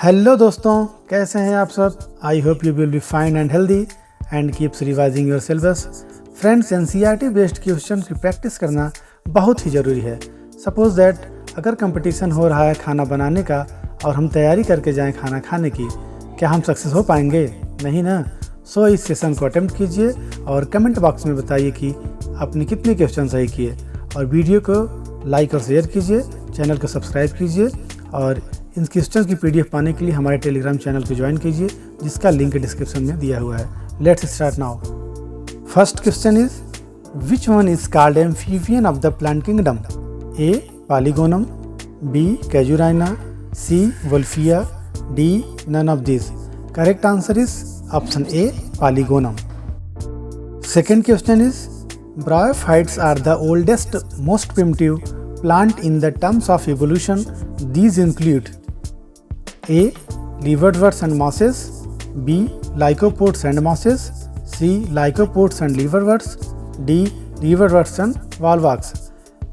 Hello दोस्तों, कैसे हैं आप सब। I hope you will be fine and healthy and keeps revising your syllabus. Friends, NCERT based question की प्रैक्टिस करना बहुत ही ज़रूरी है। सपोज दैट अगर कंपटीशन हो रहा है खाना बनाने का और हम तैयारी करके जाएं खाना खाने की, क्या हम सक्सेस हो पाएंगे? नहीं ना। सो इस सेशन को अटेम्प्ट कीजिए और कमेंट बॉक्स में बताइए कि आपने कितने क्वेश्चन सही किए, और वीडियो को लाइक और शेयर कीजिए, चैनल को सब्सक्राइब कीजिए और इन क्वेश्चन की पीडीएफ पाने के लिए हमारे टेलीग्राम चैनल को ज्वाइन कीजिए, जिसका लिंक डिस्क्रिप्शन में दिया हुआ है। Let's start now. First question is, which one is called amphibian of the plant kingdom? A polygonum, B casuarina, C wolffia, D none of this. Correct answer is option A polygonum. Second question is, bryophytes are the oldest most primitive plant in the terms of evolution. These include A. liverworts and mosses, B. lycopods and mosses, C. lycopods and liverworts, D. liverworts and volvox.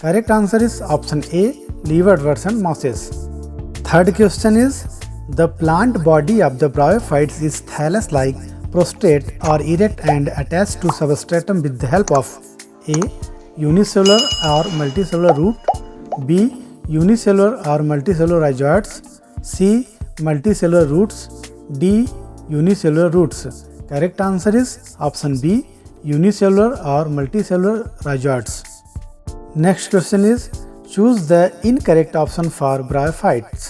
Correct answer is option A, liverworts and mosses. Third question is, the plant body of the bryophytes is thallus-like, prostrate or erect and attached to substratum with the help of A. unicellular or multicellular root, B. unicellular or multicellular rhizoids, C. multicellular roots, D. unicellular roots. Correct answer is option B, unicellular or multicellular rhizoids. Next question is, choose the incorrect option for bryophytes.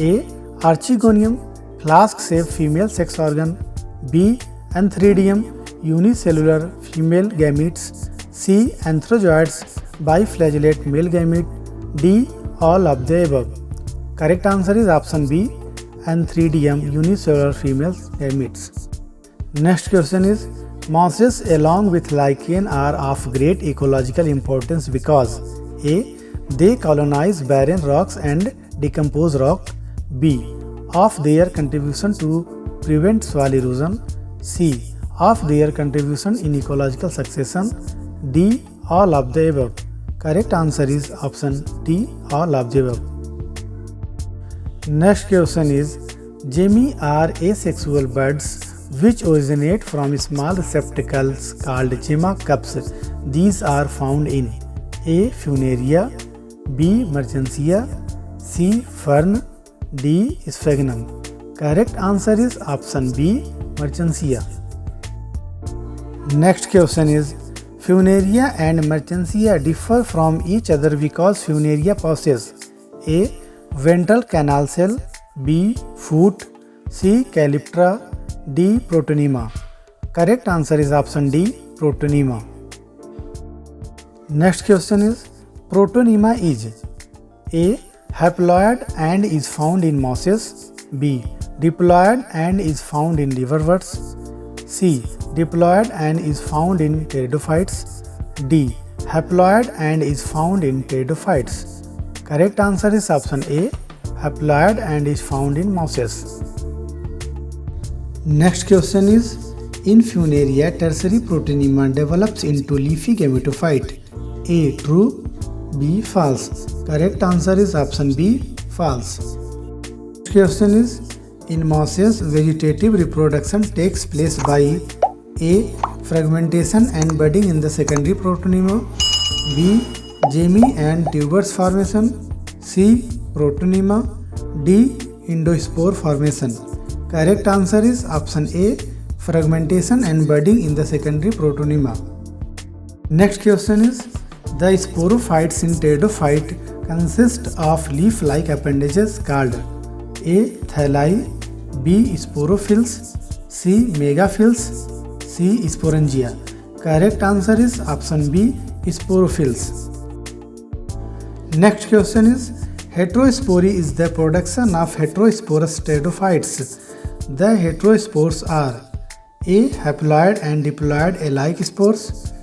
A. archegonium, flask shaped female sex organ, B. antheridium, unicellular female gametes, C. anthrozoids, biflagellate male gamete, D. all of the above. Correct answer is option B, antheridium, unicellular female gametes. Next question is, mosses along with lichen are of great ecological importance because A. they colonize barren rocks and decompose rock, B. of their contribution to prevent soil erosion, C. of their contribution in ecological succession, D. all of the above. Correct answer is option D, all of the above. Next question is, gemmy are asexual buds which originate from small receptacles called gemma cups. These are found in A. Funaria, B. Merchansia, C. Fern, D. Sphagnum. Correct answer is option B, Merchansia. Next question is, Funaria and Merchansia differ from each other because Funaria possesses A. ventral canal cell, B. foot, C. calyptra, D. protonema. Correct answer is option D, protonema. Next question is, protonema is A. haploid and is found in mosses, B. diploid and is found in liverworts, C. diploid and is found in pteridophytes, D. haploid and is found in pteridophytes. Correct answer is option A, haploid and is found in mosses. Next question is, in Funaria tertiary protonema develops into leafy gametophyte. A. true, B. false. Correct answer is option B, false. Next question is, in mosses vegetative reproduction takes place by A. fragmentation and budding in the secondary protonema, B. gemmy and tubers formation, C. protonema, D. endospore formation. Correct answer is option A, fragmentation and budding in the secondary protonema. Next question is, the sporophytes in pteridophyte consist of leaf-like appendages called A. thalli, B. sporophylls, C. megaphylls, C. sporangia. Correct answer is option B, sporophylls. Next question is, heterospory is the production of heterosporous pteridophytes. The heterospores are A. haploid and diploid alike spores,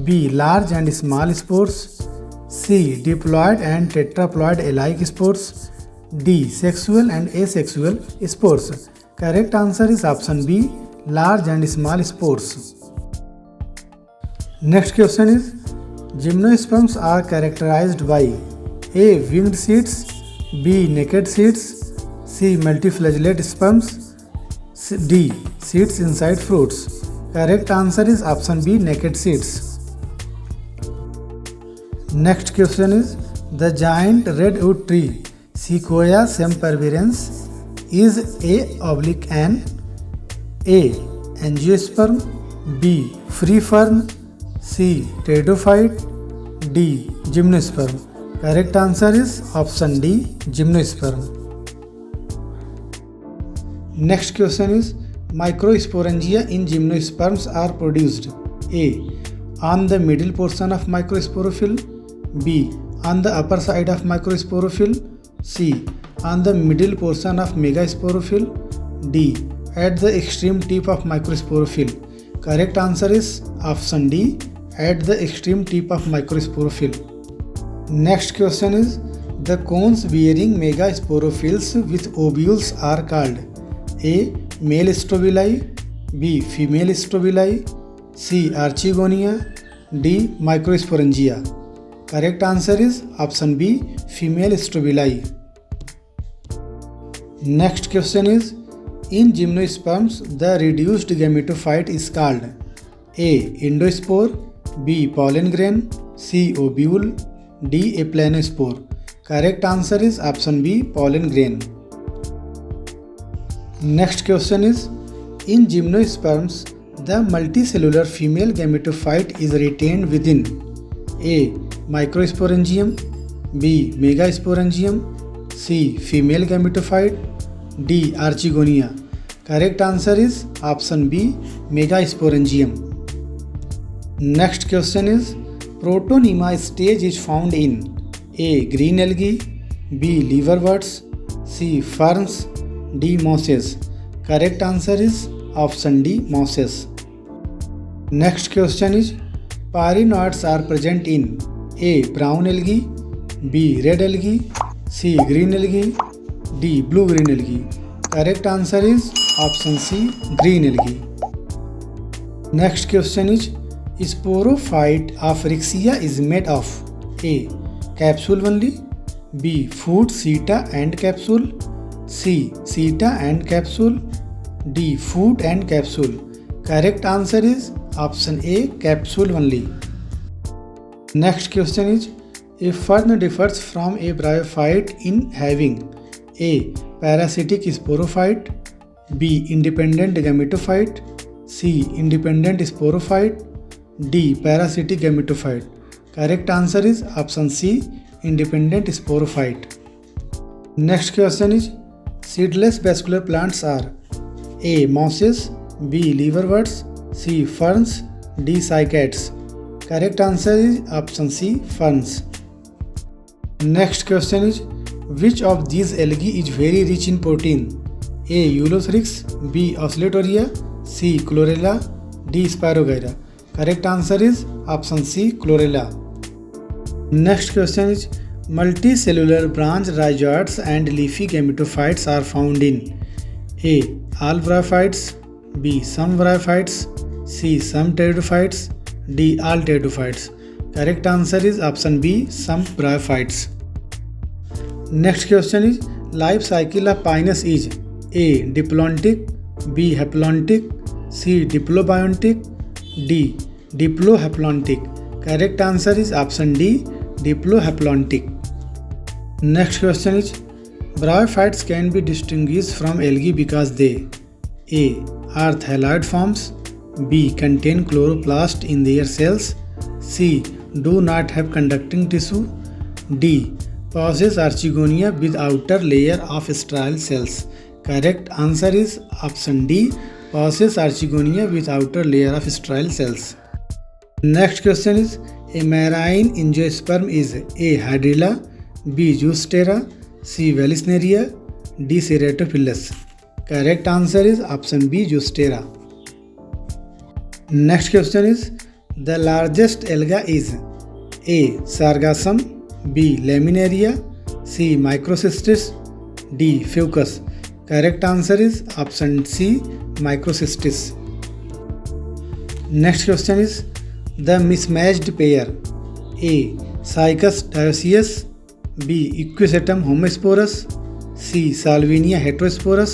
B. large and small spores, C. diploid and tetraploid alike spores, D. sexual and asexual spores. Correct answer is option B, large and small spores. Next question is, gymnosperms are characterized by A. winged seeds, B. naked seeds, C. Multiflagellate sperms. D. Seeds inside fruits. Correct answer is option B. Naked seeds. Next question is, the giant redwood tree Sequoia sempervirens is an A. Angiosperm, B. Free fern, C. Pteridophyte, D. Gymnosperm. Correct answer is option D. Gymnosperm. Next question is, microsporangia in gymnosperms are produced A. on the middle portion of microsporophyll, B. on the upper side of microsporophyll, C. on the middle portion of megasporophyll, D. at the extreme tip of microsporophyll. Correct answer is option D. at the extreme tip of microsporophyll. Next question is, the cones bearing megasporophylls with ovules are called A. male strobili, B. female strobili, C. archegonia, D. microsporangia. Correct answer is option B. female strobili. Next question is, in gymnosperms the reduced gametophyte is called A. endospore, B. pollen grain, C. ovule, D. aplanospore. Correct answer is option B. pollen grain. Next question is, in gymnosperms the multicellular female gametophyte is retained within A. microsporangium, B. megasporangium, C. female gametophyte, D. archegonia. Correct answer is option B. megasporangium. Next question is, protonema stage is found in A. green algae, B. liverworts, C. ferns, D. mosses. Correct answer is option D. mosses. Next question is, parinoids are present in A. brown algae, B. red algae, C. green algae, D. blue green algae. Correct answer is option C. green algae. Next question is, sporophyte of Riccia is made of A. capsule only, B. food, seta and capsule, C. seta and capsule, D. food and capsule. Correct answer is option A. capsule only. Next question is, a fern differs from a bryophyte in having A. parasitic sporophyte, B. independent gametophyte, C. independent sporophyte, D. parasitic gametophyte. Correct answer is option C. independent sporophyte. Next question is, seedless vascular plants are A. mosses, B. liverworts, C. ferns, D. cycads. Correct answer is option C. ferns. Next question is, which of these algae is very rich in protein? A. Ulothrix, B. oscillatoria, C. chlorella, D. spirogyra. Correct answer is option C. chlorella. Next question is, multicellular branch rhizoids and leafy gametophytes are found in A. all bryophytes, B. some bryophytes, C. some pteridophytes, D. all pteridophytes. Correct answer is option B. some bryophytes. Next question is, life cycle of Pinus is A. diplontic, B. haplontic, C. diplobiontic, D. diplohaplontic. Correct answer is option D. diplohaplontic. Next question is, bryophytes can be distinguished from algae because they A. are thylaid forms, B. contain chloroplast in their cells, C. do not have conducting tissue, D. possess archegonia with outer layer of sterile cells. Correct answer is option D. possess archegonia with outer layer of sterile cells. Next question is, a marine angiosperm is A. hydrilla, B. zoostera, C. vallisneria, D. ceratophilus. Correct answer is option B. zoostera. Next question is, the largest alga is A. sargassum, B. laminaria, C. microcystis, D. fucus. Correct answer is option C. microcystis. Next question is, the mismatched pair A. Cycas dioecious, B. Equisetum homosporus, C. Salvinia heterosporus.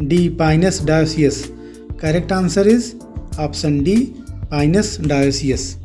D. Pinus dioecious. Correct answer is option D. Pinus dioecious.